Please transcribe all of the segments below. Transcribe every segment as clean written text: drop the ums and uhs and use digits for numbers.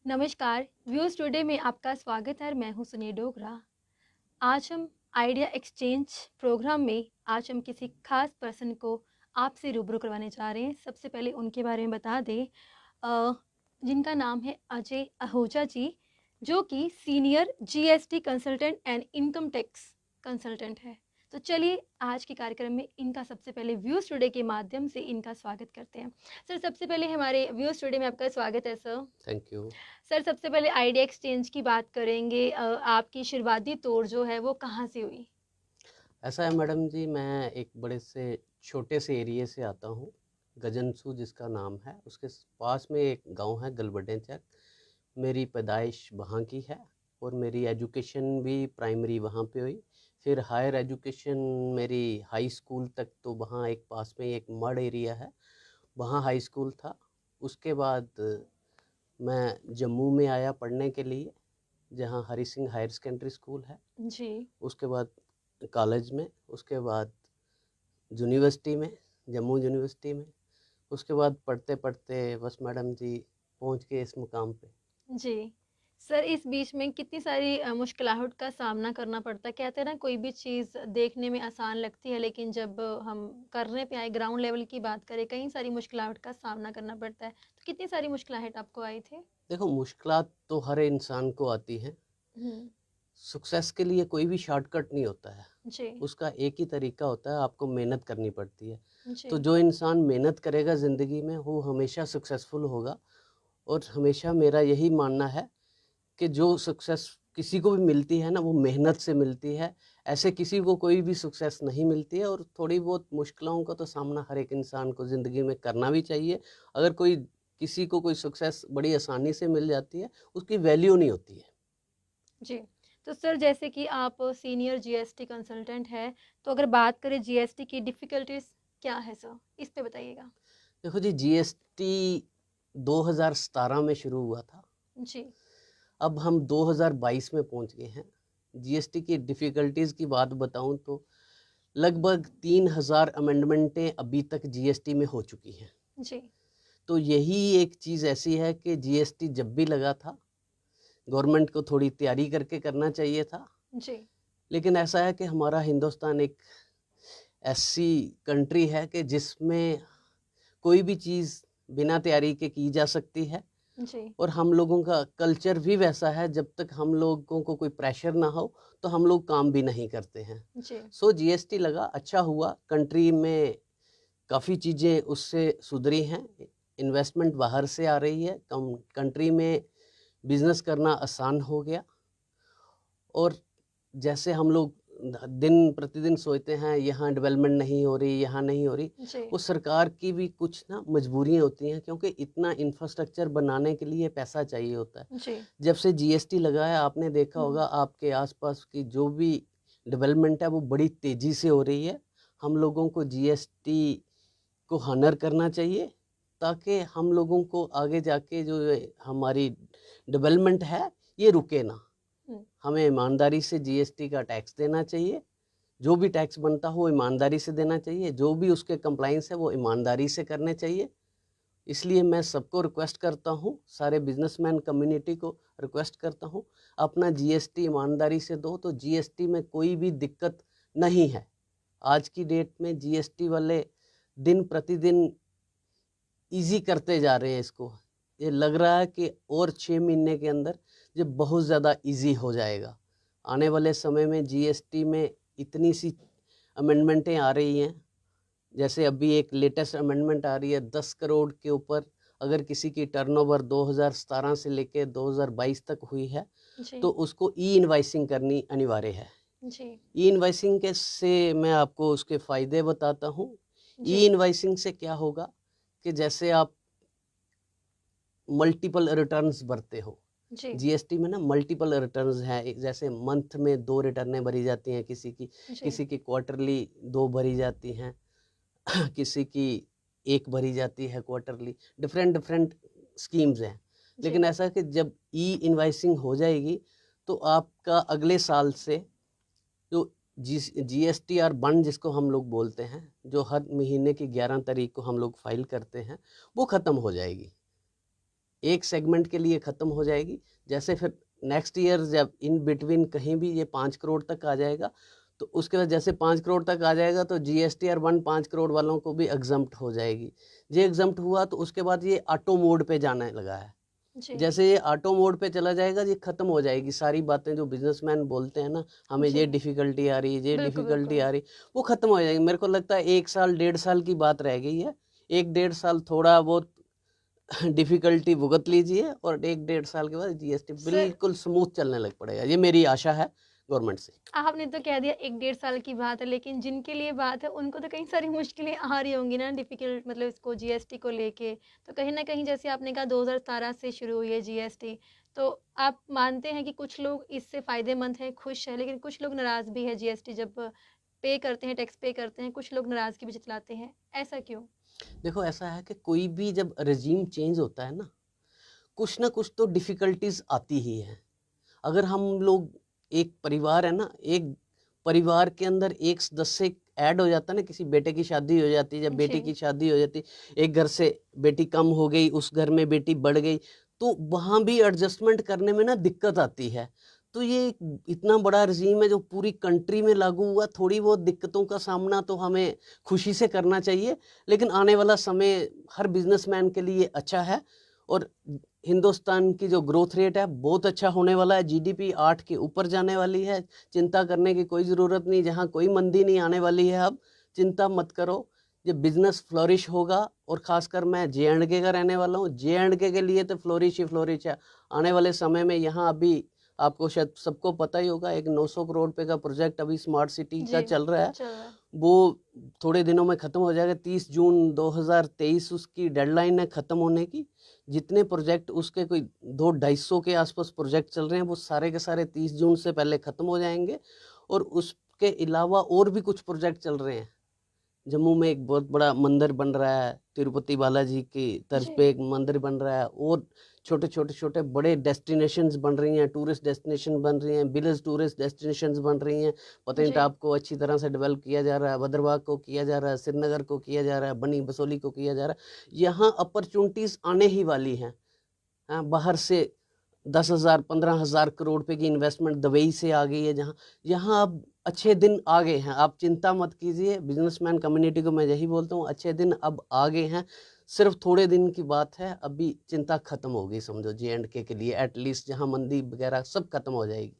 नमस्कार viewers, today में आपका स्वागत है और मैं हूं सुनील डोगरा। आज हम आइडिया एक्सचेंज प्रोग्राम में आज हम किसी खास पर्सन को आपसे रूबरू करवाने जा रहे हैं। सबसे पहले उनके बारे में बता दें, जिनका नाम है अजय आहूजा जी, जो कि senior GST consultant and income tax consultant है। तो चलिए आज के कार्यक्रम में इनका सबसे पहले व्यूअर्स टुडे के माध्यम से इनका स्वागत करते हैं। सर, सबसे पहले हमारे व्यूअर्स टुडे में आपका स्वागत है सर। Thank you. सर, सबसे पहले आइडिया एक्सचेंज की बात करेंगे। आपकी शुरुआती तौर जो है वो कहाँ से हुई? ऐसा है मैडम जी, मैं एक बड़े से छोटे से एरिया से आता हूँ, गजनसू जिसका नाम है। उसके पास में एक गांव है गलबड्डे चक। मेरी पैदाइश वहाँ की है और मेरी एजुकेशन भी प्राइमरी वहाँ पे हुई। फिर हायर एजुकेशन मेरी हाई स्कूल तक तो वहाँ एक पास में एक मड एरिया है, वहाँ हाई स्कूल था। उसके बाद मैं जम्मू में आया पढ़ने के लिए, जहाँ Hari Singh higher secondary school है। जी। उसके बाद कॉलेज में, उसके बाद यूनिवर्सिटी में, जम्मू यूनिवर्सिटी में। उसके बाद पढ़ते पढ़ते बस मैडम जी पहुंच गए इस मुकाम पे। जी। सर, इस बीच में कितनी सारी मुश्किलात का सामना करना पड़ता है। कहते हैं ना, कोई भी चीज़ देखने में आसान लगती है लेकिन जब हम करने पे आए, ग्राउंड लेवल की बात करें, कई सारी मुश्किलात का सामना करना पड़ता है। तो कितनी सारी मुश्किलात आपको आई थी? देखो, मुश्किलात तो हर इंसान को आती हैं। हम्म। सक्सेस के लिए कोई भी शॉर्टकट नहीं होता है, जी। उसका एक ही तरीका होता है, आपको मेहनत करनी पड़ती है। तो जी। जो इंसान मेहनत करेगा ज़िंदगी में वो हमेशा सक्सेसफुल होगा। और हमेशा मेरा यही मानना है कि जो सक्सेस किसी को भी मिलती है ना, वो मेहनत से मिलती है। ऐसे किसी को कोई भी सक्सेस नहीं मिलती है। और थोड़ी बहुत मुश्किलों का तो सामना हर एक इंसान को ज़िंदगी में करना भी चाहिए। अगर कोई किसी को कोई सक्सेस बड़ी आसानी से मिल जाती है, उसकी वैल्यू नहीं होती है। जी। तो सर, जैसे कि आप सीनियर जीएसटी कंसल्टेंट हैं, तो अगर बात करें जीएसटी की डिफ़िकल्टीज़ क्या है सर? इस पे बताइएगा। देखो जी, जीएसटी 2017 में शुरू हुआ था। जी। अब हम 2022 में पहुंच गए हैं। जीएसटी की डिफ़िकल्टीज़ की बात बताऊं तो लगभग 3000 अमेंडमेंटें अभी तक जीएसटी में हो चुकी हैं। जी। तो यही एक चीज़ ऐसी है कि जीएसटी जब भी लगा था, गवर्नमेंट को थोड़ी तैयारी करके करना चाहिए था। जी। लेकिन ऐसा है कि हमारा हिंदुस्तान एक ऐसी कंट्री है कि जिसमें कोई भी चीज़ बिना तैयारी के की जा सकती है। जी। और हम लोगों का कल्चर भी वैसा है, जब तक हम लोगों को कोई प्रेशर ना हो तो हम लोग काम भी नहीं करते हैं। जी। सो जीएसटी लगा, अच्छा हुआ। कंट्री में काफ़ी चीज़ें उससे सुधरी हैं। इन्वेस्टमेंट बाहर से आ रही है, कंट्री में बिजनेस करना आसान हो गया। और जैसे हम लोग दिन प्रतिदिन सोचते हैं यहाँ डेवलपमेंट नहीं हो रही, यहाँ नहीं हो रही, जी। वो सरकार की भी कुछ ना मजबूरियाँ होती हैं, क्योंकि इतना इंफ्रास्ट्रक्चर बनाने के लिए पैसा चाहिए होता है। जी। जब से जीएसटी लगा है, आपने देखा हुँ। होगा आपके आसपास की जो भी डेवलपमेंट है वो बड़ी तेज़ी से हो रही है। हम लोगों को जीएसटी को हॉनर करना चाहिए, ताकि हम लोगों को आगे जाके जो हमारी डेवलपमेंट है ये रुके ना। हुँ। हमें ईमानदारी से जीएसटी का टैक्स देना चाहिए। जो भी टैक्स बनता हो ईमानदारी से देना चाहिए, जो भी उसके कंप्लाइंस है वो ईमानदारी से करने चाहिए। इसलिए मैं सबको रिक्वेस्ट करता हूँ, सारे बिजनेसमैन कम्युनिटी को रिक्वेस्ट करता हूँ, अपना जीएसटी ईमानदारी से दो तो जीएसटी में कोई भी दिक्कत नहीं है। आज की डेट में जीएसटी वाले दिन प्रतिदिन ईज़ी करते जा रहे हैं इसको। ये लग रहा है कि और 6 महीने के अंदर ये बहुत ज़्यादा ईज़ी हो जाएगा। आने वाले समय में जीएसटी में इतनी सी अमेंडमेंटें आ रही हैं। जैसे अभी एक लेटेस्ट अमेंडमेंट आ रही है 10 करोड़ के ऊपर, अगर किसी की टर्नओवर 2017 से लेके 2022 तक हुई है जी। तो उसको ई इनवाइसिंग करनी अनिवार्य है। जी। ई इनवाइसिंग के से मैं आपको उसके फ़ायदे बताता हूँ। जी। ई इनवाइसिंग से क्या होगा कि जैसे आप मल्टीपल रिटर्न्स भरते हो, जी। जीएसटी में ना मल्टीपल रिटर्न्स हैं। जैसे मंथ में 2 रिटर्नें भरी जाती हैं जी। किसी की क्वार्टरली 2 भरी जाती हैं, किसी की 1 भरी जाती है क्वार्टरली। डिफरेंट डिफरेंट स्कीम्स हैं। जी। लेकिन ऐसा है कि जब ई इनवाइसिंग हो जाएगी तो आपका अगले साल से जो जीएसटी आर वन जिसको हम लोग बोलते हैं, जो हर महीने की 11 तारीख को हम लोग फाइल करते हैं, वो ख़त्म हो जाएगी। एक सेगमेंट के लिए ख़त्म हो जाएगी। जैसे फिर नेक्स्ट ईयर जब इन बिटवीन कहीं भी ये 5 करोड़ तक आ जाएगा, तो उसके बाद जैसे 5 करोड़ तक आ जाएगा तो GST और 5 करोड़ वालों को भी एग्जम्प्ट हो जाएगी। ये एग्जम्प्ट हुआ तो उसके बाद ये ऑटो मोड पे जाने लगा है। जी जैसे ये ऑटो मोड पे चला जाएगा, ये खत्म हो जाएगी सारी बातें जो बिजनेसमैन बोलते हैं ना, हमें जी ये डिफिकल्टी आ रही है, ये बिल्कुल डिफिकल्टी बिल्कुल। आ रही, वो खत्म हो जाएगी। मेरे को लगता है 1 साल 1.5 साल की बात रह गई है। 1-1.5 साल थोड़ा बहुत डिफिकल्टी भुगत लीजिए और 1-1.5 साल के बाद GST सर बिल्कुल स्मूथ चलने लग पड़ेगा। ये मेरी आशा है गवर्नमेंट से। आपने तो कह दिया 1-1.5 साल की बात है, लेकिन जिनके लिए बात है उनको तो कई सारी मुश्किलें आ रही होंगी ना, डिफ़िकल्ट मतलब इसको जीएसटी को लेके। तो कहीं न कहीं जैसे आपने कहा 2017 से शुरू हुई है जीएसटी, तो आप मानते हैं कि कुछ लोग इससे फ़ायदेमंद हैं, खुश हैं, लेकिन कुछ लोग नाराज़ भी हैं जीएसटी जब पे करते हैं, टैक्स पे करते हैं, कुछ लोग नाराज़गी भी जताते हैं। ऐसा क्यों? देखो ऐसा है कि कोई भी जब रेजीम चेंज होता है ना कुछ तो डिफिकल्टीज आती ही है। अगर हम लोग एक परिवार है ना, एक परिवार के अंदर एक सदस्य ऐड हो जाता है ना, किसी बेटे की शादी हो जाती है, जब बेटी जी, की शादी हो जाती है, एक घर से बेटी कम हो गई, उस घर में बेटी बढ़ गई, तो वहाँ भी एडजस्टमेंट करने में ना दिक्कत आती है। तो ये इतना बड़ा रजीम है जो पूरी कंट्री में लागू हुआ, थोड़ी बहुत दिक्कतों का सामना तो हमें खुशी से करना चाहिए, लेकिन आने वाला समय हर बिजनेसमैन के लिए अच्छा है। और हिंदुस्तान की जो ग्रोथ रेट है बहुत अच्छा होने वाला है, GDP 8 के ऊपर जाने वाली है, चिंता करने की कोई ज़रूरत नहीं, जहाँ कोई मंदी नहीं आने वाली है। अब चिंता मत करो, ये बिजनेस फ्लोरिश होगा। और ख़ासकर मैं JNK का रहने वाला हूँ, JNK के लिए तो फ्लोरिश ही फ्लोरिश है आने वाले समय में। यहाँ अभी आपको शायद सबको पता ही होगा, एक 900 करोड़ रुपए का प्रोजेक्ट अभी स्मार्ट सिटी का जी, चल रहा है, चल रहा है। वो थोड़े दिनों में ख़त्म हो जाएगा। 30 जून 2023 उसकी डेडलाइन है ख़त्म होने की। जितने प्रोजेक्ट उसके कोई 200-250 के आसपास प्रोजेक्ट चल रहे हैं, वो सारे के सारे 30 जून से पहले ख़त्म हो जाएंगे। और उसके अलावा और भी कुछ प्रोजेक्ट चल रहे हैं। जम्मू में एक बहुत बड़ा मंदिर बन रहा है, तिरुपति बालाजी की तर्ज जी, पे एक मंदिर बन रहा है, और छोटे बड़े डेस्टिनेशंस बन रही हैं, टूरिस्ट डेस्टिनेशन बन रही हैं, विलेज टूरिस्ट डेस्टिनेशंस बन रही हैं। पतनी जी, टाप को अच्छी तरह से डेवलप किया जा रहा है, भद्रवाह को किया जा रहा है, श्रीनगर को किया जा रहा है, बनी बसोली को किया जा रहा है। यहाँ अपॉर्चुनिटीज आने ही वाली हैं। हाँ, बाहर से 10,000 15,000 करोड़ रुपए की इन्वेस्टमेंट दुबई से आ गई है, जहाँ यहाँ अब अच्छे दिन आ गए हैं। आप चिंता मत कीजिए, बिजनेसमैन कम्युनिटी को मैं यही बोलता हूँ, अच्छे दिन अब आ गए हैं। सिर्फ थोड़े दिन की बात है, अभी चिंता खत्म हो गई समझो JNK के लिए, एटलीस्ट जहाँ मंदी वगैरह सब खत्म हो जाएगी।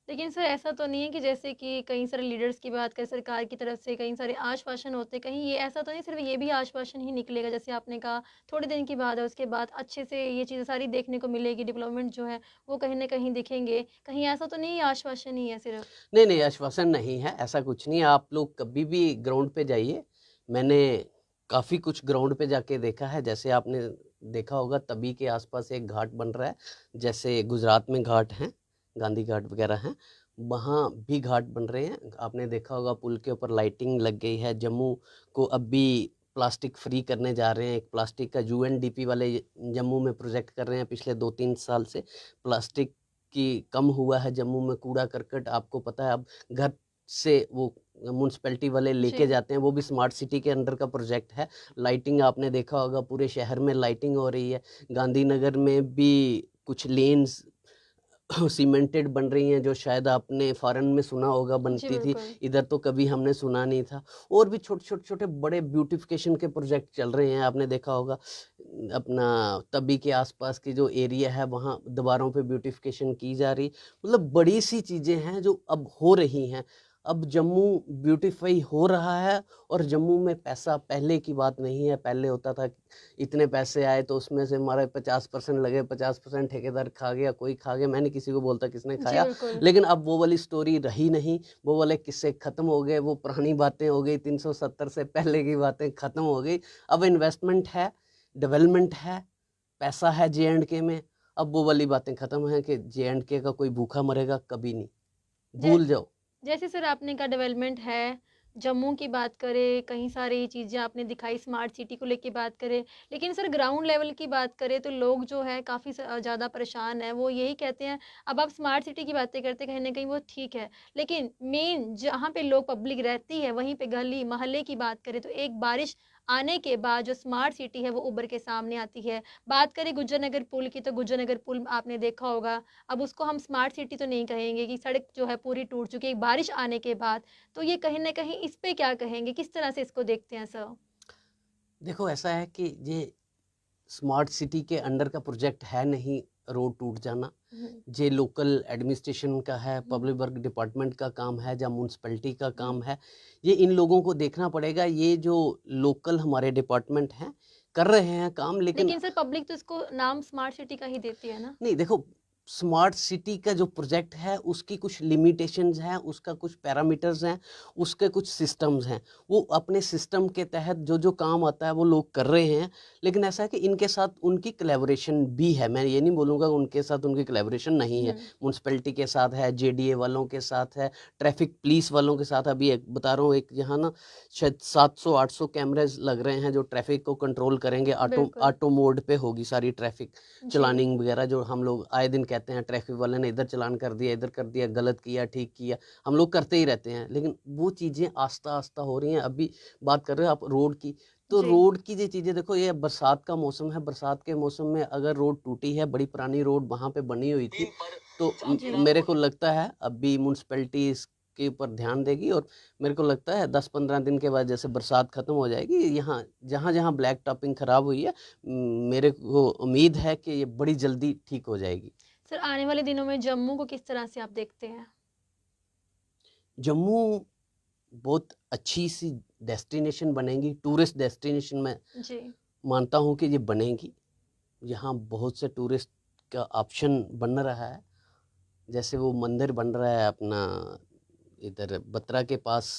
लेकिन सर ऐसा तो नहीं है कि जैसे कि कई सारे लीडर्स की बात करें, सरकार की तरफ से कई सारे आश्वासन होते हैं, कहीं ये ऐसा तो नहीं सिर्फ ये भी आश्वासन ही निकलेगा? जैसे आपने कहा थोड़े दिन की बात है, उसके बाद अच्छे से ये चीज़ें सारी देखने को मिलेगी, डेवलपमेंट जो है वो कहीं न कहीं दिखेंगे। कहीं ऐसा तो नहीं, आश्वासन ही है सिर्फ? नहीं नहीं, आश्वासन नहीं है, ऐसा कुछ नहीं है। आप लोग कभी भी ग्राउंड पे जाइए, मैंने काफ़ी कुछ ग्राउंड पे जाके देखा है। जैसे आपने देखा होगा तभी के आसपास एक घाट बन रहा है, जैसे गुजरात में घाट हैं, गांधी घाट वगैरह हैं, वहाँ भी घाट बन रहे हैं। आपने देखा होगा पुल के ऊपर लाइटिंग लग गई है। जम्मू को अब भी प्लास्टिक फ्री करने जा रहे हैं। एक प्लास्टिक का UNDP वाले जम्मू में प्रोजेक्ट कर रहे हैं पिछले 2-3 साल से। प्लास्टिक कि कम हुआ है जम्मू में कूड़ा करकट। आपको पता है अब घर से वो म्यूनसिपैलिटी वाले लेके जी, जाते हैं, वो भी स्मार्ट सिटी के अंडर का प्रोजेक्ट है। लाइटिंग आपने देखा होगा, पूरे शहर में लाइटिंग हो रही है। गांधीनगर में भी कुछ लेन्स सीमेंटेड बन रही हैं, जो शायद आपने फॉरेन में सुना होगा जी बनती थी, बिल्कुल। इधर तो कभी हमने सुना नहीं था। और भी छोटे बड़े ब्यूटिफिकेशन के प्रोजेक्ट चल रहे हैं। आपने देखा होगा अपना तबी के आसपास की जो एरिया है, वहाँ दीवारों पे ब्यूटिफिकेशन की जा रही। मतलब बड़ी सी चीज़ें हैं जो अब हो रही हैं। अब जम्मू ब्यूटीफाई हो रहा है। और जम्मू में पैसा पहले की बात नहीं है। पहले होता था इतने पैसे आए तो उसमें से हमारे 50% लगे, 50% ठेकेदार खा गया, कोई खा गया, मैं नहीं किसी को बोलता किसने जी खाया। बिल्कुल। लेकिन अब वो वाली स्टोरी रही नहीं, वो वाले किस्से खत्म हो गए, वो पुरानी बातें हो गई, 370 से पहले की बातें खत्म हो गई। अब इन्वेस्टमेंट है, डेवलपमेंट है, पैसा है JNK में। अब वो वाली बातें खत्म हैं कि JNK का कोई भूखा मरेगा, कभी नहीं, जै भूल जाओ। जैसे सर आपने कहा डेवलपमेंट है, जम्मू की बात करें, कहीं सारी चीज़ें आपने दिखाई, स्मार्ट सिटी को लेके बात करें, लेकिन सर ग्राउंड लेवल की बात करें तो लोग जो है काफ़ी ज़्यादा परेशान हैं। वो यही कहते हैं, अब आप स्मार्ट सिटी की बातें करते कहीं न कहीं वो ठीक है, लेकिन मेन जहाँ पे लोग पब्लिक रहती है, वहीं पे गली मोहल्ले की बात करें तो एक बारिश आने के बाद जो स्मार्ट सिटी है वो उभर के सामने आती है। बात करें गुज्जर नगर पुल की, तो गुज्जर नगर पुल आपने देखा होगा, अब उसको हम स्मार्ट सिटी तो नहीं कहेंगे कि सड़क जो है पूरी टूट चुकी है एक बारिश आने के बाद। तो ये कहीं न कहीं इस पे क्या कहेंगे? किस तरह से इसको देखते हैं सर? देखो ऐसा है कि ये स्मार्ट सिटी के अंडर का प्रोजेक्ट है नहीं रोड टूट जाना। हुँ, ये लोकल एडमिनिस्ट्रेशन का है, हुँ, पब्लिक वर्क डिपार्टमेंट का काम है या म्यूनसिपैलिटी का हुँ। काम है। ये इन लोगों को देखना पड़ेगा। ये जो लोकल हमारे डिपार्टमेंट हैं कर रहे हैं काम, लेकिन लेकिन सर पब्लिक तो इसको नाम स्मार्ट सिटी का ही देती है ना? नहीं देखो, स्मार्ट सिटी का जो प्रोजेक्ट है उसकी कुछ लिमिटेशंस हैं, उसका कुछ पैरामीटर्स हैं, उसके कुछ सिस्टम्स हैं। वो अपने सिस्टम के तहत जो जो काम आता है वो लोग कर रहे हैं। लेकिन ऐसा है कि इनके साथ उनकी कोलैबोरेशन भी है। मैं ये नहीं बोलूँगा उनके साथ उनकी कोलैबोरेशन नहीं है। हुँ, म्यूनसिपैलिटी के साथ है, जेडीए वालों के साथ है, ट्रैफिक पुलिस वालों के साथ। अभी एक बता रहा हूँ, एक यहाँ ना शायद 700-800 कैमरेज लग रहे हैं जो ट्रैफिक को कंट्रोल करेंगे। ऑटो बिल्कुल। ऑटो मोड पे होगी सारी ट्रैफिक जी, चलानिंग वगैरह, जो हम लोग आए दिन कहते हैं ट्रैफिक वाले ने इधर चालान कर दिया, इधर कर दिया, गलत किया, ठीक किया, हम लोग करते ही रहते हैं। लेकिन वो चीज़ें आस्ता आस्ता हो रही हैं। अभी बात कर रहे हो आप रोड की, तो जी। रोड की ये चीज़ें देखो, ये बरसात का मौसम है। बरसात के मौसम में अगर रोड टूटी है, बड़ी पुरानी रोड वहाँ पे बनी हुई थी, तो जी। मेरे को लगता है अभी म्यूनसिपैलिटी इसके ऊपर ध्यान देगी। और मेरे को लगता है 10-15 दिन के बाद जैसे बरसात खत्म हो जाएगी, यहाँ जहाँ जहाँ ब्लैक टॉपिंग खराब हुई है, मेरे को उम्मीद है कि ये बड़ी जल्दी ठीक हो जाएगी। सर आने वाले दिनों में जम्मू को किस तरह से आप देखते हैं? जम्मू बहुत अच्छी सी डेस्टिनेशन बनेगी, टूरिस्ट डेस्टिनेशन। मैं जी, मानता हूँ कि ये बनेगी। यहाँ बहुत से टूरिस्ट का ऑप्शन बन रहा है। जैसे वो मंदिर बन रहा है अपना, इधर बत्रा के पास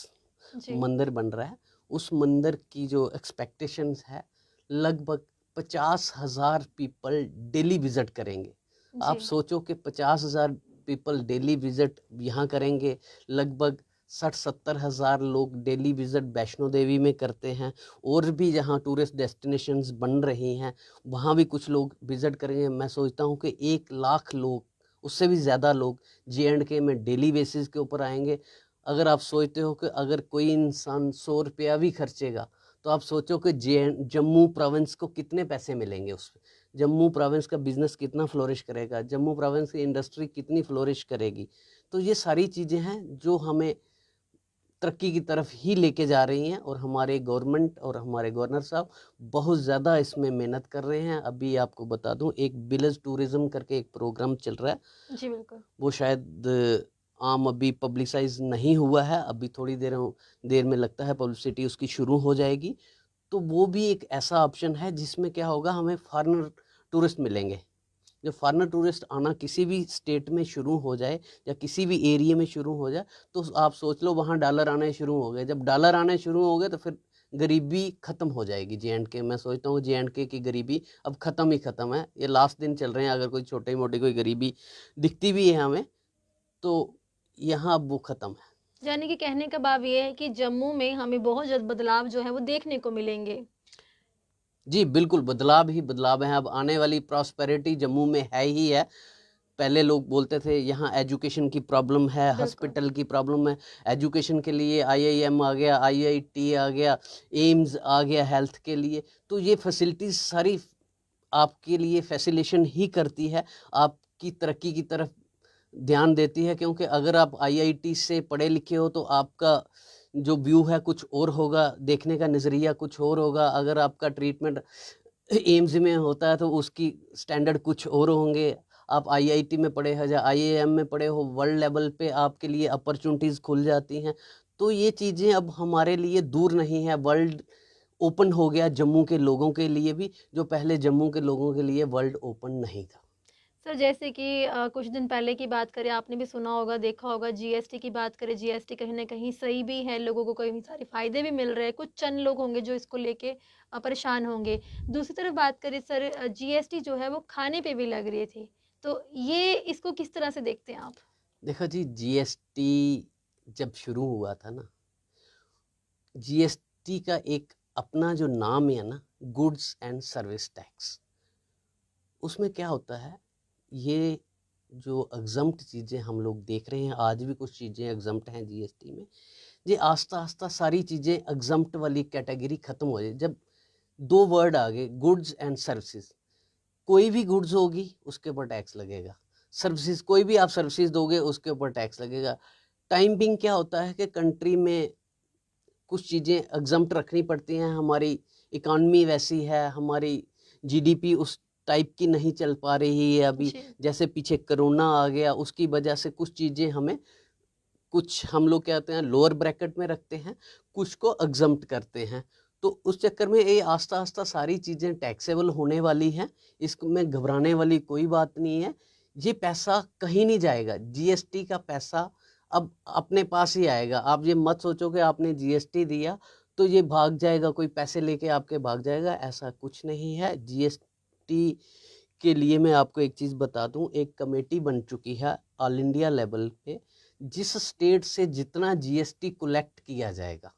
जी, मंदिर बन रहा है। उस मंदिर की जो एक्सपेक्टेशंस है, लगभग 50,000 पीपल डेली विजिट करेंगे। जी। आप सोचो कि 50,000 पीपल डेली विजिट यहाँ करेंगे। लगभग 60-70 हज़ार लोग डेली विजिट वैष्णो देवी में करते हैं। और भी जहाँ टूरिस्ट डेस्टिनेशंस बन रही हैं वहाँ भी कुछ लोग विजिट करेंगे। मैं सोचता हूँ कि 1 लाख लोग, उससे भी ज़्यादा लोग J&K में डेली बेसिस के ऊपर आएंगे। अगर आप सोचते हो कि अगर कोई इंसान 100 रुपया भी खर्चेगा, तो आप सोचो कि जम्मू प्रोविंस को कितने पैसे मिलेंगे उसमें। जम्मू प्रोविंस का बिजनेस कितना फ्लोरिश करेगा, जम्मू प्रोविंस की इंडस्ट्री कितनी फ्लोरिश करेगी। तो ये सारी चीज़ें हैं जो हमें तरक्की की तरफ ही लेके जा रही हैं। और हमारे गवर्नमेंट और हमारे गवर्नर साहब बहुत ज़्यादा इसमें मेहनत कर रहे हैं। अभी आपको बता दूं, एक विलेज टूरिज्म करके एक प्रोग्राम चल रहा है। जी, बिल्कुल। वो शायद आम अभी पब्लिसाइज नहीं हुआ है। अभी थोड़ी देर में लगता है पब्लिसिटी उसकी शुरू हो जाएगी। तो वो भी एक ऐसा ऑप्शन है जिसमें क्या होगा, हमें फॉरेनर टूरिस्ट मिलेंगे। जब फॉरेनर टूरिस्ट आना किसी भी स्टेट में शुरू हो जाए या किसी भी एरिया में शुरू हो जाए, तो आप सोच लो वहाँ डॉलर आने शुरू हो गए। जब डॉलर आने शुरू हो गए तो फिर गरीबी खत्म हो जाएगी J&K। मैं सोचता हूँ J&K की गरीबी अब खत्म ही खत्म है। ये लास्ट दिन चल रहे हैं। अगर कोई छोटी मोटी कोई गरीबी दिखती भी है हमें, तो यहाँ अब वो खत्म है। यानी कि कहने का भाव ये है कि जम्मू में हमें बहुत जल्द बदलाव जो है वो देखने को मिलेंगे। जी बिल्कुल, बदलाव ही बदलाव है। अब आने वाली प्रॉस्पेरिटी जम्मू में है ही है। पहले लोग बोलते थे यहाँ एजुकेशन की प्रॉब्लम है, बिल्कुल। हॉस्पिटल की प्रॉब्लम है। एजुकेशन के लिए IIM आ गया, IIT आ गया, एम्स आ गया हेल्थ के लिए। तो ये फैसिलिटीज सारी आपके लिए फैसिलेशन ही करती है, आपकी तरक्की की तरफ ध्यान देती है। क्योंकि अगर आप IIT से पढ़े लिखे हो तो आपका जो व्यू है कुछ और होगा, देखने का नज़रिया कुछ और होगा। अगर आपका ट्रीटमेंट एम्स में होता है तो उसकी स्टैंडर्ड कुछ और होंगे। आप IIT में पढ़े हो या IIM में पढ़े हो, वर्ल्ड लेवल पे आपके लिए अपॉर्चुनिटीज़ खुल जाती हैं। तो ये चीज़ें अब हमारे लिए दूर नहीं है। वर्ल्ड ओपन हो गया जम्मू के लोगों के लिए भी, जो पहले जम्मू के लोगों के लिए वर्ल्ड ओपन नहीं था। सर जैसे कि कुछ दिन पहले की बात करें, आपने भी सुना होगा, देखा होगा, जीएसटी की बात करें, जीएसटी कहीं न कहीं सही भी है, लोगों को कई सारे फ़ायदे भी मिल रहे हैं, कुछ चंद लोग होंगे जो इसको लेके परेशान होंगे। दूसरी तरफ बात करें सर, जीएसटी जो है वो खाने पे भी लग रही थी, तो ये इसको किस तरह से देखते हैं आप? देखो जी, GST जब शुरू हुआ था ना, GST का एक अपना जो नाम है ना, गुड्स एंड सर्विस टैक्स, उसमें क्या होता है, ये जो एग्जम्प्ट चीज़ें हम लोग देख रहे हैं, आज भी कुछ चीज़ें एग्जम्प्ट हैं GST में। ये आस्ता आस्ता सारी चीज़ें एग्जम्प्ट वाली कैटेगरी ख़त्म हो जाए। जब दो वर्ड आ गए, गुड्स एंड सर्विसेज, कोई भी गुड्स होगी उसके ऊपर टैक्स लगेगा, सर्विसेज कोई भी आप सर्विसेज दोगे उसके ऊपर टैक्स लगेगा। टाइम बिंग क्या होता है कि कंट्री में कुछ चीज़ें एग्जम्प्ट रखनी पड़ती हैं, हमारी इकॉनमी वैसी है, हमारी जीडीपी उस टाइप की नहीं चल पा रही है अभी, जैसे पीछे कोरोना आ गया उसकी वजह से कुछ चीज़ें हमें, कुछ हम लोग क्या कहते हैं लोअर ब्रैकेट में रखते हैं, कुछ को एग्जम्प्ट करते हैं। तो उस चक्कर में ये आस्ता आस्ता सारी चीज़ें टैक्सेबल होने वाली हैं, इसमें घबराने वाली कोई बात नहीं है। ये पैसा कहीं नहीं जाएगा, जीएसटी का पैसा अब अपने पास ही आएगा। आप ये मत सोचो कि आपने जीएसटी दिया तो ये भाग जाएगा, कोई पैसे लेके आपके भाग जाएगा, ऐसा कुछ नहीं है। जीएसटी के लिए मैं आपको एक चीज़ बता दूं, एक कमेटी बन चुकी है ऑल इंडिया लेवल पे, जिस स्टेट से जितना जीएसटी कलेक्ट किया जाएगा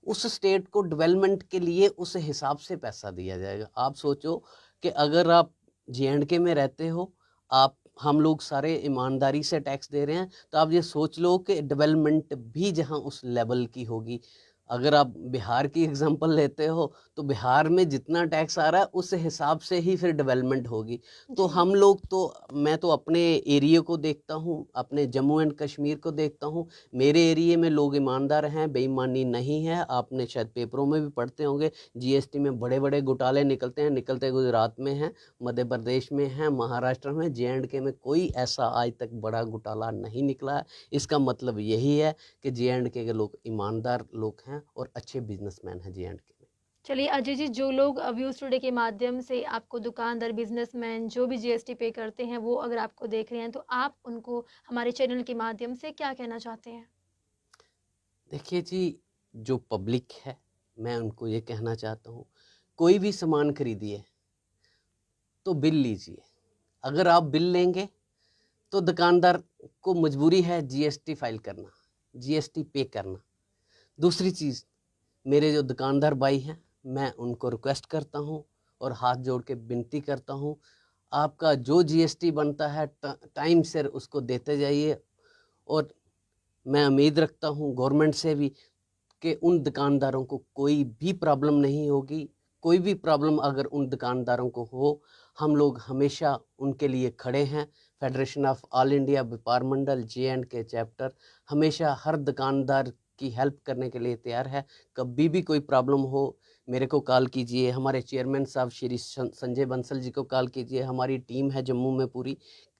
उस स्टेट को डेवलपमेंट के लिए उस हिसाब से पैसा दिया जाएगा। आप सोचो कि अगर आप जे&के में रहते हो, आप हम लोग सारे ईमानदारी से टैक्स दे रहे हैं, तो आप ये सोच लो कि डेवलपमेंट भी जहां उस लेवल की होगी। अगर आप बिहार की एग्जांपल लेते हो तो बिहार में जितना टैक्स आ रहा है उस हिसाब से ही फिर डेवलपमेंट होगी। तो हम लोग तो, मैं तो अपने एरिया को देखता हूँ, अपने जम्मू एंड कश्मीर को देखता हूँ, मेरे एरिया में लोग ईमानदार हैं, बेईमानी नहीं है। आपने शायद पेपरों में भी पढ़ते होंगे, जीएसटी में बड़े बड़े घोटाले निकलते हैं, निकलते गुजरात में हैं, मध्य प्रदेश में हैं, महाराष्ट्र में, जे&के में कोई ऐसा आज तक बड़ा घोटाला नहीं निकला है। इसका मतलब यही है कि जे&के के लोग ईमानदार लोग हैं और अच्छे बिजनेसमैन हैं जे&के में। चलिए अजय जी, जो लोग व्यूज टुडे के माध्यम से आपको दुकानदार, बिजनेसमैन जो भी जीएसटी पे करते हैं, वो अगर आपको देख रहे हैं तो आप उनको हमारे चैनल के माध्यम से क्या कहना चाहते हैं? देखिए जी, जो पब्लिक है मैं उनको ये कहना चाहता हूँ, कोई भी सामान खरीदिए तो बिल लीजिए। अगर आप बिल लेंगे तो दुकानदार को मजबूरी है जीएसटी फाइल करना, जीएसटी पे करना। दूसरी चीज़, मेरे जो दुकानदार भाई हैं, मैं उनको रिक्वेस्ट करता हूँ और हाथ जोड़ के विनती करता हूँ, आपका जो जीएसटी बनता है टाइम से उसको देते जाइए। और मैं उम्मीद रखता हूँ गवर्नमेंट से भी कि उन दुकानदारों को कोई भी प्रॉब्लम नहीं होगी। कोई भी प्रॉब्लम अगर उन दुकानदारों को हो, हम लोग हमेशा उनके लिए खड़े हैं। फेडरेशन ऑफ ऑल इंडिया व्यापार मंडल जे&के चैप्टर हमेशा हर दुकानदार की हेल्प करने के लिए तैयार है। कभी भी कोई प्रॉब्लम हो मेरे को कॉल कीजिए, हमारे चेयरमैन साहब श्री संजय बंसल जी को कॉल कीजिए, हमारी टीम है जम्मू में, पूरी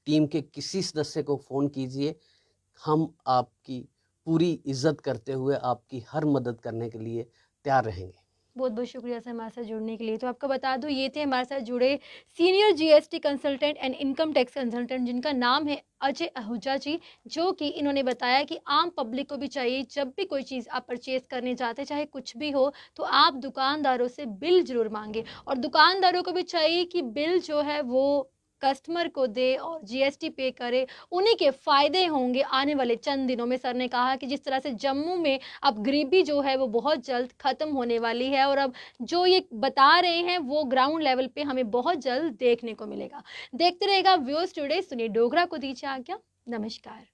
टीम के किसी सदस्य को फ़ोन कीजिए। हम आपकी पूरी इज्जत करते हुए आपकी हर मदद करने के लिए तैयार रहेंगे। बहुत बहुत शुक्रिया सर हमारे साथ जुड़ने के लिए। तो आपको बता दूं, ये थे हमारे साथ जुड़े senior GST consultant and income tax consultant, जिनका नाम है अजय आहूजा जी, जो कि इन्होंने बताया कि आम पब्लिक को भी चाहिए, जब भी कोई चीज़ आप परचेज करने जाते, चाहे कुछ भी हो, तो आप दुकानदारों से बिल जरूर मांगे। और दुकानदारों को भी चाहिए कि बिल जो है वो कस्टमर को दे और जीएसटी पे करे, उन्हीं के फायदे होंगे आने वाले चंद दिनों में। सर ने कहा कि जिस तरह से जम्मू में अब गरीबी जो है वो बहुत जल्द खत्म होने वाली है, और अब जो ये बता रहे हैं वो ग्राउंड लेवल पे हमें बहुत जल्द देखने को मिलेगा। देखते रहेगा व्यूअर्स टुडे, सुनील डोगरा को दीजिए आज्ञा। नमस्कार।